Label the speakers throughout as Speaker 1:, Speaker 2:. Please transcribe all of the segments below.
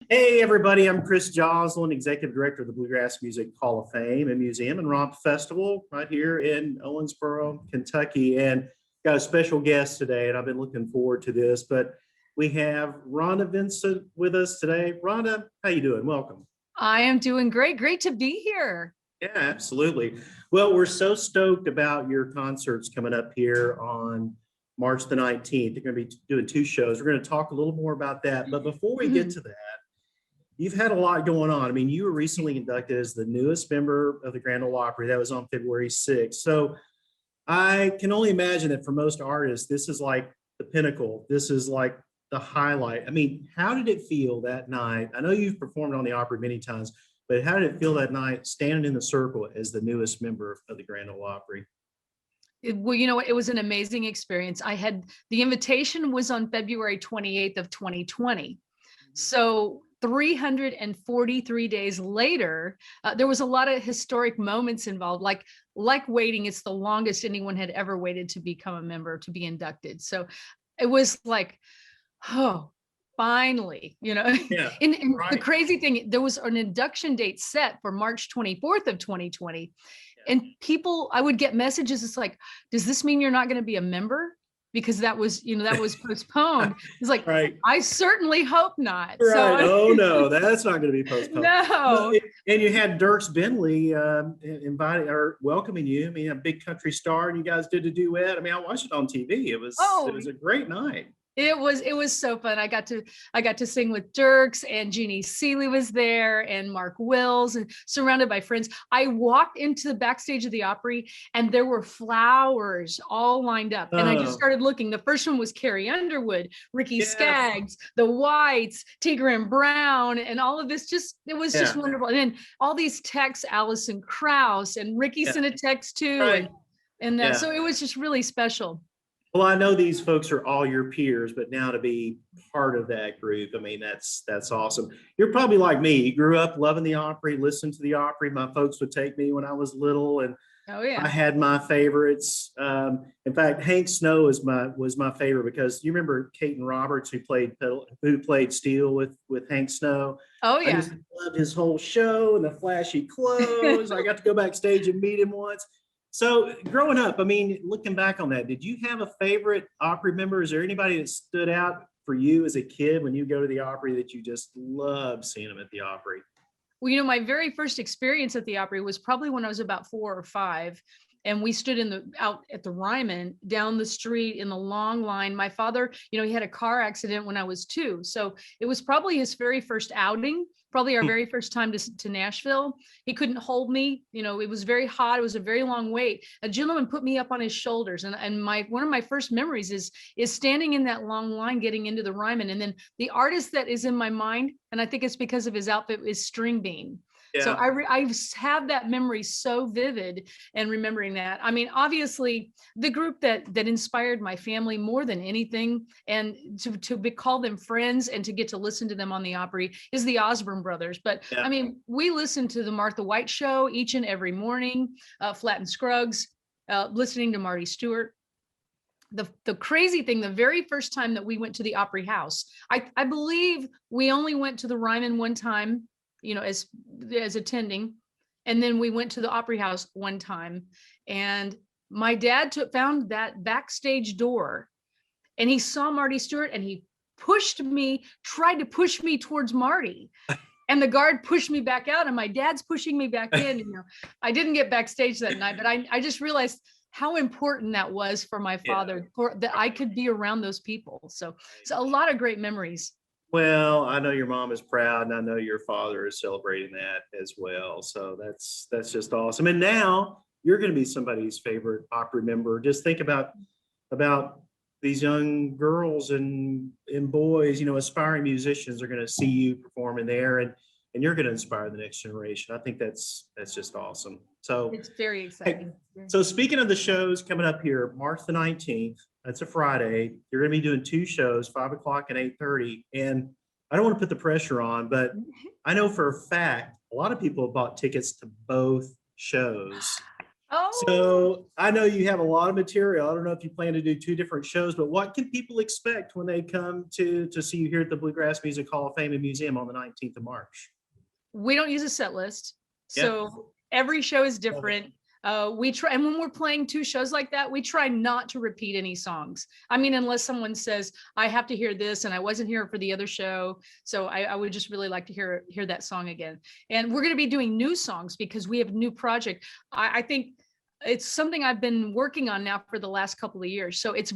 Speaker 1: Hey, everybody, I'm Chris Joslin, Executive Director of the Bluegrass Music Hall of Fame and Museum and Romp Festival right here in Owensboro, Kentucky. And got a special guest today, and I've been looking forward to this. But we have Rhonda Vincent with us today. Rhonda, how you doing? Welcome.
Speaker 2: I am doing great. Great to be here.
Speaker 1: Yeah, absolutely. Well, we're so stoked about your concerts coming up here on March the 19th. They're going to be doing two shows. We're going to talk a little more about that. But before we get to that, you've had a lot going on. I mean, you were recently inducted as the newest member of the Grand Ole Opry. That was on February 6th. So I can only imagine that for most artists, this is like the pinnacle. This is like the highlight. I mean, how did it feel that night? I know you've performed on the Opry many times, but how did it feel that night standing in the circle as the newest member of the Grand Ole Opry?
Speaker 2: Well, you know what? It was an amazing experience. The invitation was on February 28th of 2020. So 343 days later, there was a lot of historic moments involved, like waiting. It's the longest anyone had ever waited to become a member, to be inducted. So it was like, oh, finally,
Speaker 1: Yeah,
Speaker 2: and the
Speaker 1: right.
Speaker 2: crazy thing, there was an induction date set for March 24th of 2020. And people, I would get messages. It's like, does this mean you're not going to be a member? Because that was postponed. It's like,
Speaker 1: Right.
Speaker 2: I certainly hope not.
Speaker 1: Right.
Speaker 2: So
Speaker 1: Oh no, that's not going to be postponed. No,
Speaker 2: no.
Speaker 1: and you had Dirks Bentley inviting or welcoming you. I mean, a big country star, and you guys did a duet. I mean, I watched it on TV. It
Speaker 2: Oh,
Speaker 1: was a great night.
Speaker 2: it was so fun. I got to sing with Dirks, and Jeannie Seeley was there, and Mark Wills, and surrounded by friends. I walked into the backstage of the Opry, and there were flowers all lined up. And I just
Speaker 1: Oh,
Speaker 2: started looking. The first one was Carrie Underwood, Ricky
Speaker 1: yes.
Speaker 2: Skaggs, the Whites, Tigger and Brown, and all of this. It was just
Speaker 1: Yeah.
Speaker 2: wonderful. And then all these texts, Alison Krauss, and Ricky
Speaker 1: Yeah.
Speaker 2: sent a text too,
Speaker 1: Right.
Speaker 2: and
Speaker 1: Yeah.
Speaker 2: so it was just really special.
Speaker 1: Well, I know these folks are all your peers, but now to be part of that group, I mean, that's awesome. You're probably like me. You grew up loving the Opry, listened to the Opry. My folks would take me when I was little, and
Speaker 2: Oh
Speaker 1: I
Speaker 2: yeah.
Speaker 1: had my favorites. In fact, Hank Snow was my favorite because you remember Caton Roberts who played steel with Hank Snow.
Speaker 2: Oh
Speaker 1: I
Speaker 2: yeah.
Speaker 1: just loved his whole show and the flashy clothes. I got to go backstage and meet him once. So growing up, I mean, looking back on that, did you have a favorite Opry member? Is there anybody that stood out for you as a kid when you go to the Opry that you just love seeing them at the Opry?
Speaker 2: Well, my very first experience at the Opry was probably when I was about 4 or 5. And we stood out at the Ryman down the street in the long line. My father, he had a car accident when I was 2. So it was probably his very first outing, probably our very first time to Nashville. He couldn't hold me. It was very hot. It was a very long wait. A gentleman put me up on his shoulders. And one of my first memories is standing in that long line, getting into the Ryman. And then the artist that is in my mind, and I think it's because of his outfit, is String Bean. So
Speaker 1: Yeah.
Speaker 2: I have that memory so vivid, and remembering that. I mean, obviously, the group that inspired my family more than anything, and call them friends and to get to listen to them on the Opry, is the Osborne brothers. But
Speaker 1: Yeah.
Speaker 2: I mean, we listened to the Martha White Show each and every morning, Flat and Scruggs, listening to Marty Stewart. The crazy thing, the very first time that we went to the Opry House, I believe we only went to the Ryman one time, as attending, and then we went to the Opry House one time. And my dad found that backstage door, and he saw Marty Stewart, and he tried to push me towards Marty. And the guard pushed me back out, and my dad's pushing me back in. I didn't get backstage that night, but I just realized how important that was for my
Speaker 1: Yeah.
Speaker 2: father, for that I could be around those people. So a lot of great memories.
Speaker 1: Well, I know your mom is proud, and I know your father is celebrating that as well. So that's just awesome. And now you're going to be somebody's favorite Opry member. Just think about these young girls and boys. Aspiring musicians are going to see you performing there, and you're going to inspire the next generation. I think that's just awesome. So
Speaker 2: It's very
Speaker 1: hey,
Speaker 2: exciting.
Speaker 1: so speaking of the shows coming up here, March the 19th, that's a Friday. You're going to be doing two shows, 5 o'clock and 8:30. And I don't want to put the pressure on, but I know for a fact a lot of people have bought tickets to both shows.
Speaker 2: Oh,
Speaker 1: So I know you have a lot of material. I don't know if you plan to do two different shows, but what can people expect when they come to see you here at the Bluegrass Music Hall of Fame and Museum on the 19th of March?
Speaker 2: we don't use a set list.
Speaker 1: Yeah.
Speaker 2: So every show is
Speaker 1: Love it.
Speaker 2: different. We try, and when we're playing two shows like that, we try not to repeat any songs. I mean, unless someone says, I have to hear this and I wasn't here for the other show. So I would just really like to hear that song again. And we're going to be doing new songs because we have a new project. I think it's something I've been working on now for the last couple of years. So it's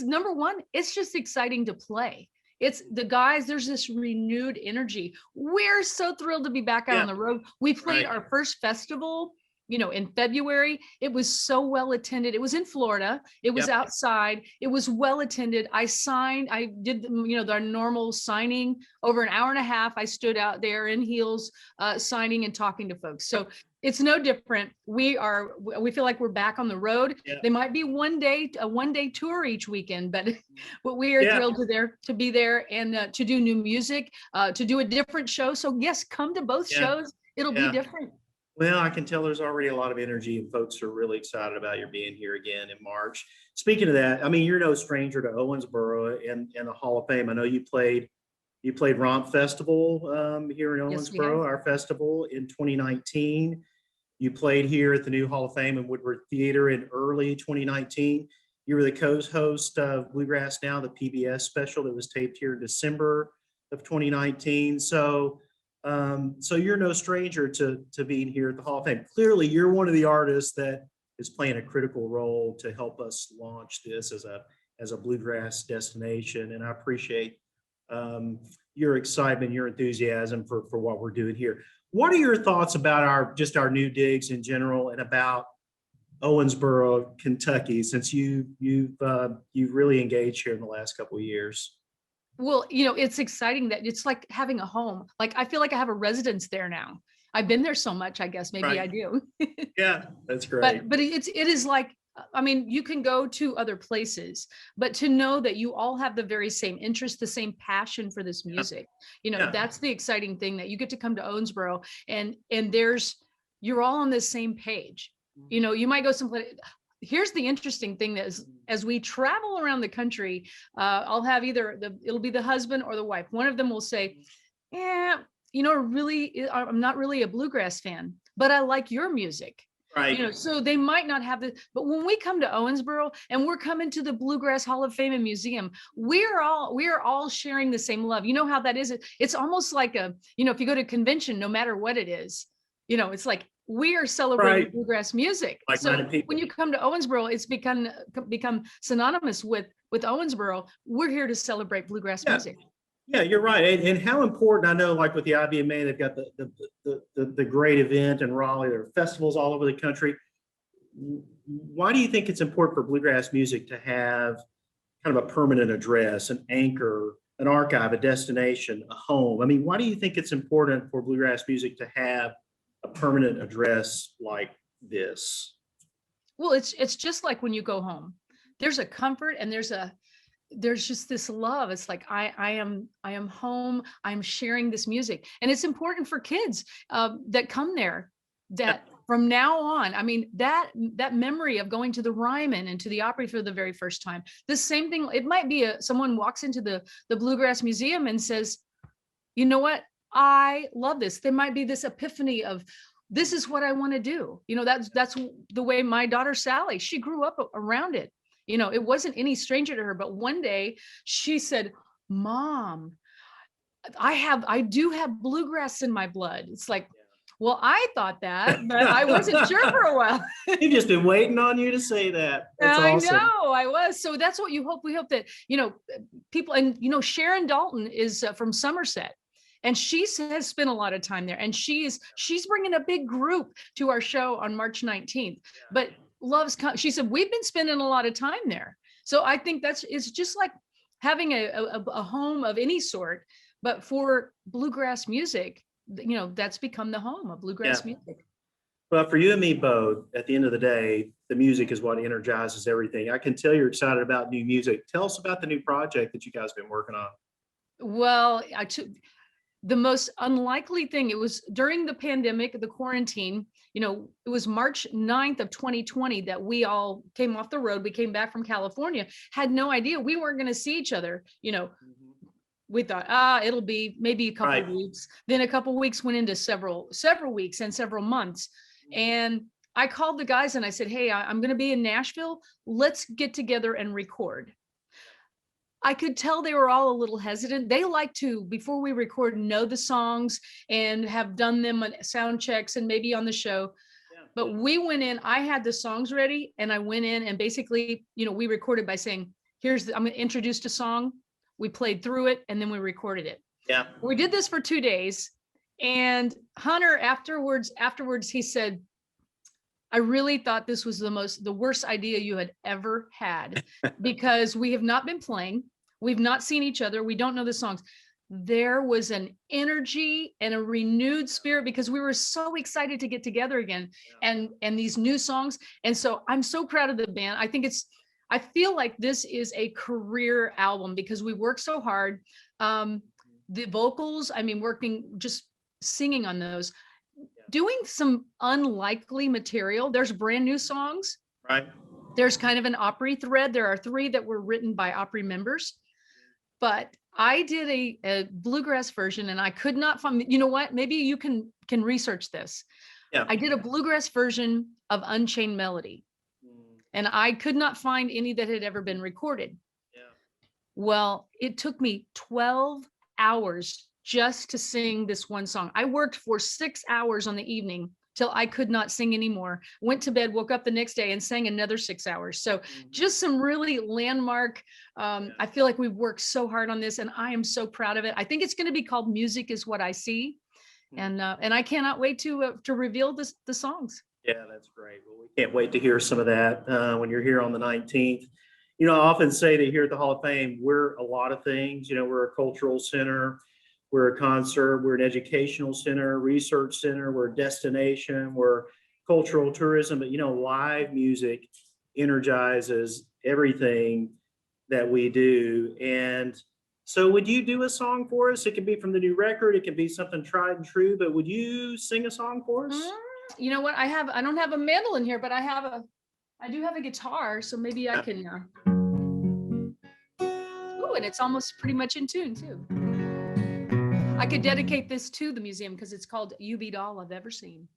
Speaker 2: number one, it's just exciting to play. It's the guys, there's this renewed energy. We're so thrilled to be back out
Speaker 1: Yeah.
Speaker 2: on the road. We played
Speaker 1: Right.
Speaker 2: our first festival, in February. It was so well attended. It was in Florida. It was
Speaker 1: Yep.
Speaker 2: outside. It was well attended. I did, the normal signing over an hour and a half. I stood out there in heels, signing and talking to folks. So it's no different. We feel like we're back on the road.
Speaker 1: Yeah.
Speaker 2: They might be a one day tour each weekend, but we are
Speaker 1: Yeah.
Speaker 2: thrilled to be there and to do new music, to do a different show. So yes, come to both
Speaker 1: Yeah.
Speaker 2: shows. It'll
Speaker 1: Yeah.
Speaker 2: be different.
Speaker 1: Well, I can tell there's already a lot of energy and folks are really excited about your being here again in March. Speaking of that, I mean, you're no stranger to Owensboro and the Hall of Fame. I know you played Romp Festival here in
Speaker 2: Yes, we
Speaker 1: Owensboro,
Speaker 2: have.
Speaker 1: our festival in 2019. You played here at the new Hall of Fame in Woodward Theater in early 2019. You were the co-host of Bluegrass Now, the PBS special that was taped here in December of 2019. So you're no stranger to being here at the Hall of Fame. Clearly, you're one of the artists that is playing a critical role to help us launch this as a bluegrass destination. And I appreciate your excitement, your enthusiasm for what we're doing here. What are your thoughts about our new digs in general and about Owensboro, Kentucky, since you've really engaged here in the last couple of years?
Speaker 2: Well, it's exciting that it's like having a home. Like I feel like I have a residence there now. I've been there so much, I guess maybe
Speaker 1: Right.
Speaker 2: I do.
Speaker 1: Yeah, that's great.
Speaker 2: But it is like, I mean, you can go to other places, but to know that you all have the very same interest, the same passion for this music,
Speaker 1: Yeah.
Speaker 2: that's the exciting thing, that you get to come to Owensboro and you're all on the same page. You might go someplace. Here's the interesting thing that is, as we travel around the country, I'll have it'll be the husband or the wife. One of them will say, yeah, I'm not really a bluegrass fan, but I like your music.
Speaker 1: Right.
Speaker 2: So they might not have this, but when we come to Owensboro and we're coming to the Bluegrass Hall of Fame and Museum, we are all sharing the same love. You know how that is? It's almost like if you go to a convention, no matter what it is, it's like we are celebrating
Speaker 1: Right.
Speaker 2: bluegrass music. So
Speaker 1: Like-minded people.
Speaker 2: when you come to Owensboro, it's become synonymous with Owensboro. We're here to celebrate bluegrass
Speaker 1: Yeah.
Speaker 2: music.
Speaker 1: Yeah, you're right. And how important, I know, like with the IBMA, they've got the great event in Raleigh. There are festivals all over the country. Why do you think it's important for bluegrass music to have kind of a permanent address, an anchor, an archive, a destination, a home? I mean, why do you think it's important for bluegrass music to have a permanent address like this?
Speaker 2: Well, it's just like when you go home. There's a comfort and there's just this love. It's like I am home. I'm sharing this music, and it's important for kids that come there. That from now on, I mean that memory of going to the Ryman and to the Opry for the very first time. The same thing. It might be someone walks into the Bluegrass Museum and says, you know what? I love this. There might be this epiphany of, this is what I want to do. That's the way my daughter Sally, she grew up around it. It wasn't any stranger to her, but one day she said, Mom, I do have bluegrass in my blood. It's like, well, I thought that, but I wasn't sure for a while.
Speaker 1: We've just been waiting on you to say that. That's awesome.
Speaker 2: I know I was. So that's what you hope. We hope that, people, and, Sharon Dalton is from Somerset. And she has spent a lot of time there, and she's bringing a big group to our show on March 19th. But she said, we've been spending a lot of time there. So I think it's just like having a home of any sort, but for bluegrass music, that's become the home of bluegrass music.
Speaker 1: Well, for you and me both, at the end of the day, the music is what energizes everything. I can tell you're excited about new music. Tell us about the new project that you guys have been working on.
Speaker 2: Well, the most unlikely thing, it was during the pandemic, the quarantine, it was March 9th of 2020 that we all came off the road. We came back from California, had no idea we weren't going to see each other. We thought, it'll be maybe a couple of weeks. Then a couple of weeks went into several weeks and several months. And I called the guys and I said, hey, I'm going to be in Nashville. Let's get together and record. I could tell they were all a little hesitant. They like to, before we record, know the songs and have done them on sound checks and maybe on the show. Yeah. But we went in, I had the songs ready and I went in and basically, we recorded by saying, I'm going to introduce the song. We played through it and then we recorded it. Yeah. We did this for 2 days. And Hunter afterwards, he said, I really thought this was the worst idea you had ever had because we have not been playing. We've not seen each other. We don't know the songs. There was an energy and a renewed spirit because we were so excited to get together again and these new songs. And so I'm so proud of the band. I feel like this is a career album because we work so hard. The vocals, just singing on those. Doing some unlikely material. There's brand new songs. Right. There's kind of an Opry thread. There are 3 that were written by Opry members, but I did a bluegrass version and I could not find, you know what? Maybe you can research this. Yeah. I did a bluegrass version of Unchained Melody and I could not find any that had ever been recorded. Yeah. Well, it took me 12 hours just to sing this one song. I worked for 6 hours on the evening till I could not sing anymore. Went to bed, woke up the next day and sang another 6 hours. So just some really landmark, I feel like we've worked so hard on this and I am so proud of it. I think it's going to be called Music Is What I See. And I cannot wait to reveal the songs. Yeah, that's great. Well, we can't wait to hear some of that when you're here on the 19th. I often say that here at the Hall of Fame, we're a lot of things. We're a cultural center. We're a concert, we're an educational center, research center, we're a destination, we're cultural tourism, but live music energizes everything that we do. And so would you do a song for us? It can be from the new record, it can be something tried and true, but would you sing a song for us? You know what? I don't have a mandolin here, but I do have a guitar, so maybe I can, and it's almost pretty much in tune too. I could dedicate this to the museum because it's called You Beat All I've Ever Seen.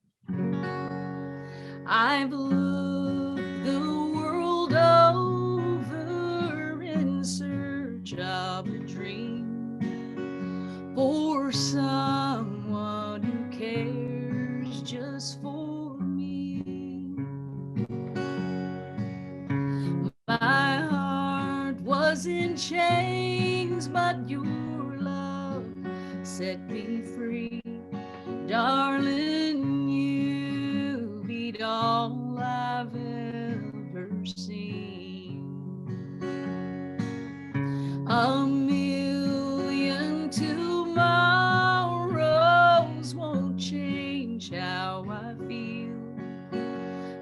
Speaker 2: I've looked the world over in search of a dream for someone who cares just for me. My heart was in chains, but your set me free, darling. You beat all I've ever seen. A million tomorrows won't change how I feel.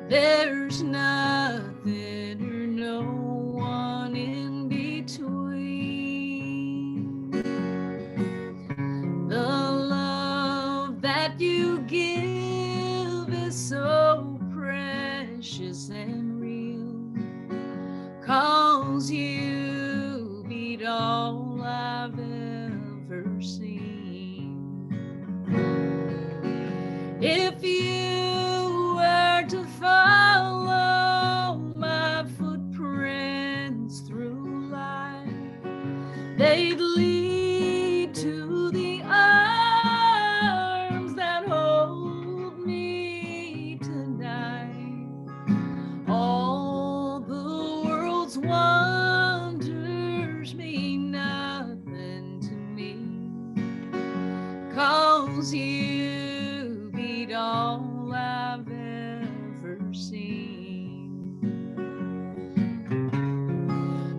Speaker 2: There's nothing or no one in between. The love that you give is so precious and real, 'cause you beat all I've ever seen. If you were to follow my footprints through life, they'd lead to the arms that hold me tonight. All the world's wonders mean nothing to me, 'cause you beat all I've ever seen.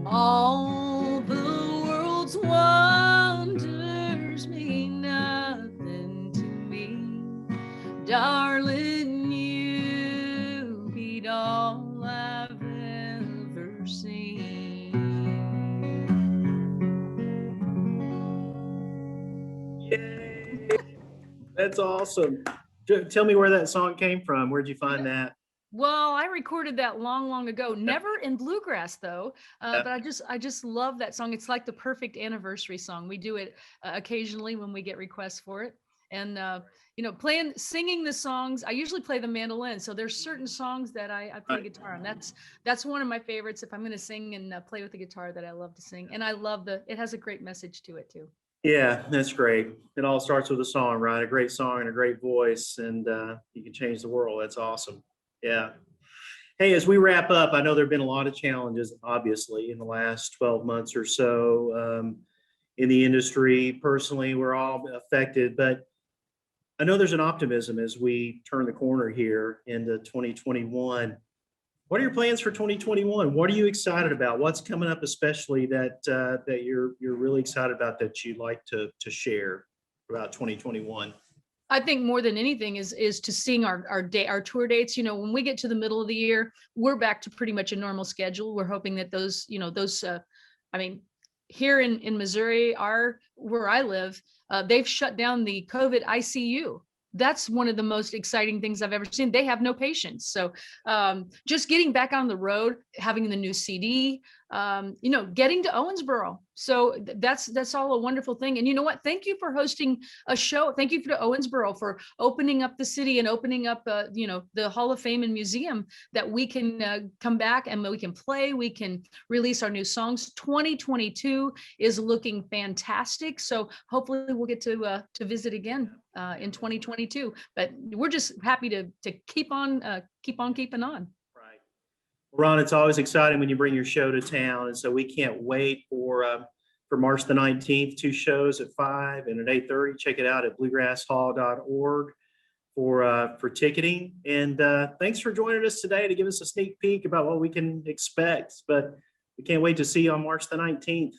Speaker 2: All the world's wonders mean nothing to me, darling. You beat all I've ever seen. Yay! That's awesome.
Speaker 1: Tell me where that song came from. Where'd you find that?
Speaker 2: Well, I recorded that long, long ago. Never in Bluegrass though,
Speaker 1: Yeah.
Speaker 2: but I just love that song. It's like the perfect anniversary song. We do it occasionally when we get requests for it, and singing the songs. I usually play the mandolin, so there's certain songs that I play
Speaker 1: Right.
Speaker 2: guitar on. That's one of my favorites. If I'm going to sing and play with the guitar, that I love to sing, and I love it has a great message to it too.
Speaker 1: Yeah, that's great. It all starts with a song, right? A great song and a great voice, and you can change the world. That's awesome. Yeah. Hey, as we wrap up, I know there have been a lot of challenges, obviously, in the last 12 months or so in the industry. Personally, we're all affected, but I know there's an optimism as we turn the corner here into 2021. What are your plans for 2021? What are you excited about? What's coming up, especially that you're really excited about that you'd like to share about 2021?
Speaker 2: I think more than anything is to seeing our tour dates. When we get to the middle of the year, we're back to pretty much a normal schedule. We're hoping that those I mean, here in Missouri, where I live, they've shut down the COVID ICU. That's one of the most exciting things I've ever seen. They have no patients. So just getting back on the road, having the new CD, getting to Owensboro. So that's all a wonderful thing. And you know what? Thank you for hosting a show. Thank you to Owensboro for opening up the city and opening up, the Hall of Fame and Museum, that we can come back and we can play, we can release our new songs. 2022 is looking fantastic. So hopefully we'll get to visit again in 2022. But we're just happy to keep on keeping on.
Speaker 1: Right. Ron, it's always exciting when you bring your show to town, and so we can't wait for March the 19th. Two shows at 5 and at 8:30. Check it out at bluegrasshall.org for ticketing. And thanks for joining us today to give us a sneak peek about what we can expect. But we can't wait to see you on March the 19th.